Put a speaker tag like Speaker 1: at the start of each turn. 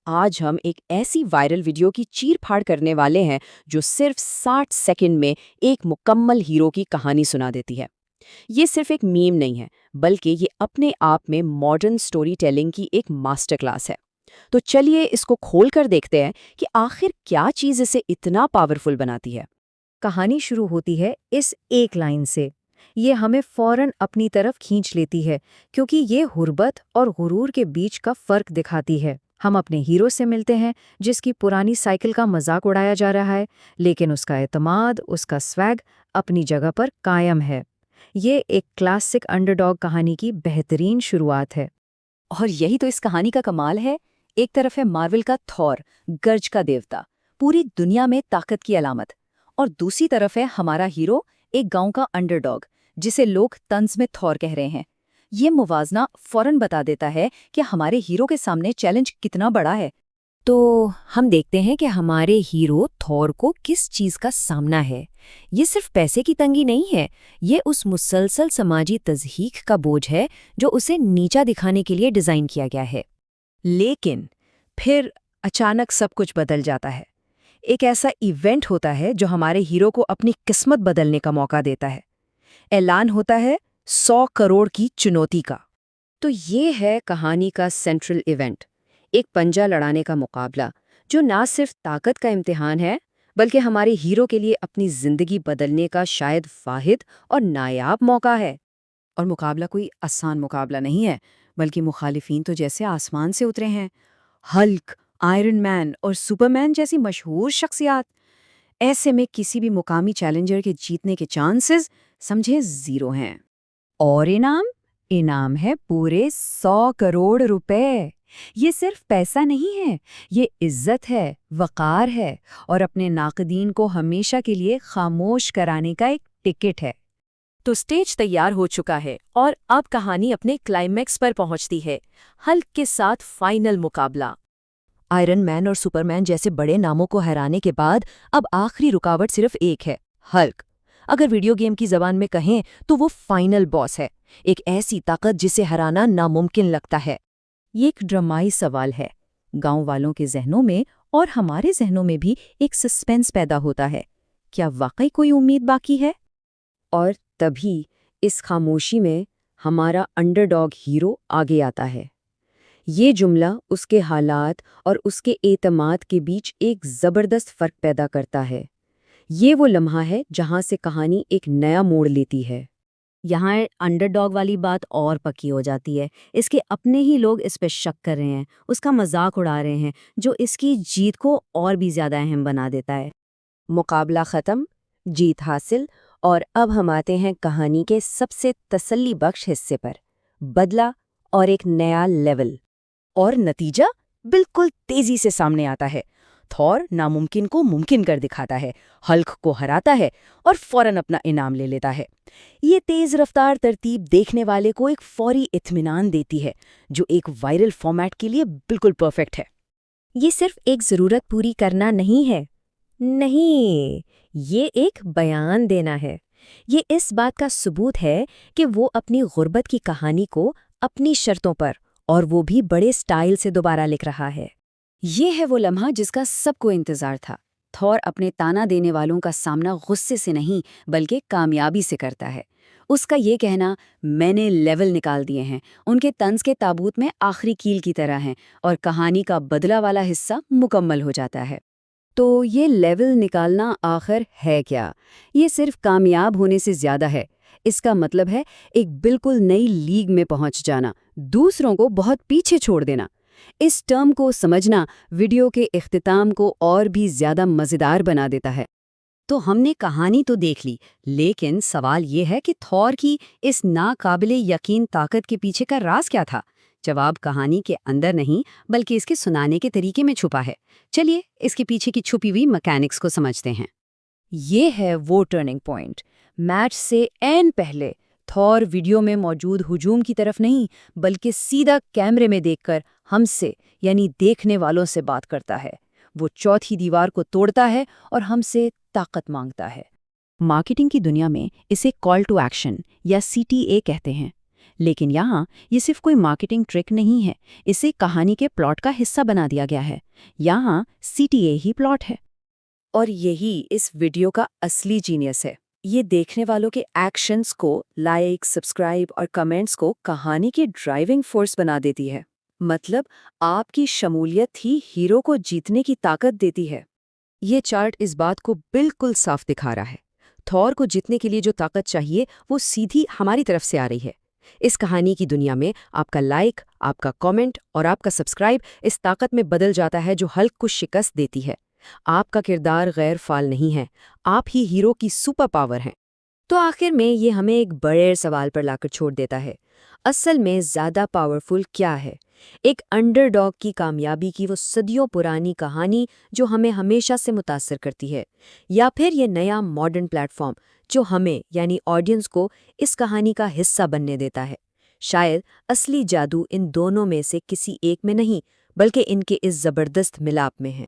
Speaker 1: आज हम एक ऐसी वायरल वीडियो की चीर-फाड़ करने वाले हैं जो सिर्फ 60 सेकंड में एक मुकम्मल हीरो की कहानी सुना देती है। ये सिर्फ एक मीम नहीं है, बल्कि ये अपने आप में मॉडर्न स्टोरी टेलिंग की एक मास्टर क्लास है। तो चलिए इसको खोल कर देखते हैं कि आखिर क्या चीज़ इसे इतना पावरफुल बनाती है।
Speaker 2: कहानी शुरू होती है इस एक लाइन से। ये हमें फौरन अपनी तरफ खींच लेती है क्योंकि ये हुर्बत और गुरूर के बीच का फर्क दिखाती है। हम अपने हीरो से मिलते हैं जिसकी पुरानी साइकिल का मजाक उड़ाया जा रहा है, लेकिन उसका एतमाद, उसका स्वैग अपनी जगह पर कायम है। ये एक क्लासिक अंडरडॉग कहानी की बेहतरीन शुरुआत है।
Speaker 1: और यही तो इस कहानी का कमाल है। एक तरफ है मार्वल का थॉर, गर्ज का देवता, पूरी दुनिया में ताकत की अलामत, और दूसरी तरफ है हमारा हीरो, एक गांव का अंडरडॉग जिसे लोग तंज में थॉर कह रहे हैं। ये मुवाजना फौरन बता देता है कि हमारे हीरो के सामने चैलेंज कितना बड़ा है।
Speaker 2: तो हम देखते हैं कि हमारे हीरो थॉर को किस चीज का सामना है। ये सिर्फ पैसे की तंगी नहीं है, ये उस मुसलसल समाजी तज़हीक का बोझ है जो उसे नीचा दिखाने के लिए डिजाइन किया गया है।
Speaker 1: लेकिन फिर अचानक सब कुछ बदल जाता है। एक ऐसा इवेंट होता है जो हमारे हीरो को अपनी किस्मत बदलने का मौका देता है। ऐलान होता है 100 करोड़ की चुनौती का। तो ये है कहानी का सेंट्रल इवेंट, एक पंजा लड़ाने का मुकाबला जो ना सिर्फ ताकत का इम्तिहान है, बल्कि हमारे हीरो के लिए अपनी जिंदगी बदलने का शायद वाहिद और नायाब मौका है। और मुकाबला कोई आसान मुकाबला नहीं है, बल्कि मुखालिफिन तो जैसे आसमान से उतरे हैं। हल्क, आयरन मैन और सुपरमैन जैसी मशहूर शख्सियात। ऐसे में किसी भी मुकामी चैलेंजर के जीतने के चांसेस समझे जीरो हैं। और इनाम इनाम है पूरे 100 करोड़ रुपए। ये सिर्फ पैसा नहीं है, ये इज्जत है, वकार है, और अपने नाक़दीन को हमेशा के लिए खामोश कराने का एक टिकट है। तो स्टेज तैयार हो चुका है और अब कहानी अपने क्लाइमैक्स पर पहुंचती है, हल्क के साथ फाइनल मुकाबला। आयरन मैन और सुपरमैन जैसे बड़े नामों को हराने के बाद अब आखिरी रुकावट सिर्फ एक है, हल्क। अगर वीडियो गेम की जबान में कहें तो वो फाइनल बॉस है, एक ऐसी ताकत जिसे हराना नामुमकिन लगता है। ये एक ड्रामाई सवाल है। गांव वालों के जहनों में और हमारे जहनों में भी एक सस्पेंस पैदा होता है। क्या वाकई कोई उम्मीद बाकी है? और तभी इस खामोशी में हमारा अंडरडॉग हीरो आगे आता है। ये जुमला उसके हालात और उसके एतमाद के बीच एक ज़बरदस्त फ़र्क पैदा करता है। ये वो लम्हा है जहाँ से कहानी एक नया मोड़ लेती है।
Speaker 2: यहाँ अंडरडॉग वाली बात और पक्की हो जाती है। इसके अपने ही लोग इस पे शक कर रहे हैं, उसका मजाक उड़ा रहे हैं, जो इसकी जीत को और भी ज्यादा अहम बना देता है।
Speaker 1: मुकाबला ख़त्म, जीत हासिल, और अब हम आते हैं कहानी के सबसे तसल्ली बख्श हिस्से पर, बदला और एक नया लेवल। और नतीजा बिल्कुल तेजी से सामने आता है। थॉर नामुमकिन को मुमकिन कर दिखाता है, हल्क को हराता है और फौरन अपना इनाम ले लेता है। ये तेज रफ्तार तरतीब देखने वाले को एक फौरी इत्मीनान देती है, जो एक वायरल फॉर्मेट के लिए बिल्कुल परफेक्ट है।
Speaker 2: ये सिर्फ एक जरूरत पूरी करना नहीं है, नहीं, ये एक बयान देना है। ये इस बात का सबूत है कि वो अपनी गुर्बत की कहानी को अपनी शर्तों पर, और वो भी बड़े स्टाइल से दोबारा लिख रहा है।
Speaker 1: ये है वो लम्हा जिसका सबको इंतजार था। थॉर अपने ताना देने वालों का सामना गुस्से से नहीं, बल्कि कामयाबी से करता है। उसका ये कहना, मैंने लेवल निकाल दिए हैं, उनके तंज के ताबूत में आखिरी कील की तरह हैं, और कहानी का बदला वाला हिस्सा मुकम्मल हो जाता है। तो ये लेवल निकालना आखिर है क्या? ये सिर्फ कामयाब होने से ज़्यादा है। इसका मतलब है एक बिल्कुल नई लीग में पहुंच जाना, दूसरों को बहुत पीछे छोड़ देना। इस टर्म को समझना वीडियो के इख्तिताम को और भी ज़्यादा मज़ेदार बना देता है। तो हमने कहानी तो देख ली, लेकिन सवाल ये है कि थॉर की इस नाकाबिले यकीन ताकत के पीछे का राज क्या था? जवाब कहानी के अंदर नहीं, बल्कि इसके सुनाने के तरीके में छुपा है। चलिए इसके पीछे की छुपी हुई मैकेनिक्स को समझते हैं। ये है वो टर्निंग पॉइंट। मैच से एन पहले थॉर वीडियो में मौजूद हुजूम की तरफ नहीं, बल्कि सीधा कैमरे में देखकर हमसे, यानी देखने वालों से बात करता है। वो चौथी दीवार को तोड़ता है और हमसे ताकत मांगता है। मार्केटिंग की दुनिया में इसे कॉल टू एक्शन या CTA कहते हैं।
Speaker 3: लेकिन यहाँ ये सिर्फ कोई मार्केटिंग ट्रिक नहीं है, इसे कहानी के प्लॉट का हिस्सा बना दिया गया है। यहाँ सीटीए ही प्लॉट है।
Speaker 1: और यही इस वीडियो का असली जीनियस है। ये देखने वालों के एक्शंस को, लाइक, सब्सक्राइब और कमेंट्स को कहानी की ड्राइविंग फोर्स बना देती है। मतलब आपकी शमूलियत ही हीरो को जीतने की ताकत देती है। ये चार्ट इस बात को बिल्कुल साफ दिखा रहा है। थॉर को जीतने के लिए जो ताकत चाहिए वो सीधी हमारी तरफ से आ रही है। इस कहानी की दुनिया में आपका लाइक, आपका कमेंट और आपका सब्सक्राइब इस ताकत में बदल जाता है जो हल्क को शिकस्त देती है। आपका किरदार गैर फाल नहीं है, आप ही हीरो की सुपर पावर हैं। तो आखिर में ये हमें एक बड़े सवाल पर लाकर छोड़ देता है। असल में ज़्यादा पावरफुल क्या है? एक अंडरडॉग की कामयाबी की वो सदियों पुरानी कहानी जो हमें हमेशा से मुतासर करती है, या फिर ये नया मॉडर्न प्लेटफॉर्म जो हमें यानी ऑडियंस को इस कहानी का हिस्सा बनने देता है? शायद असली जादू इन दोनों में से किसी एक में नहीं, बल्कि इनके इस ज़बरदस्त मिलाप में है।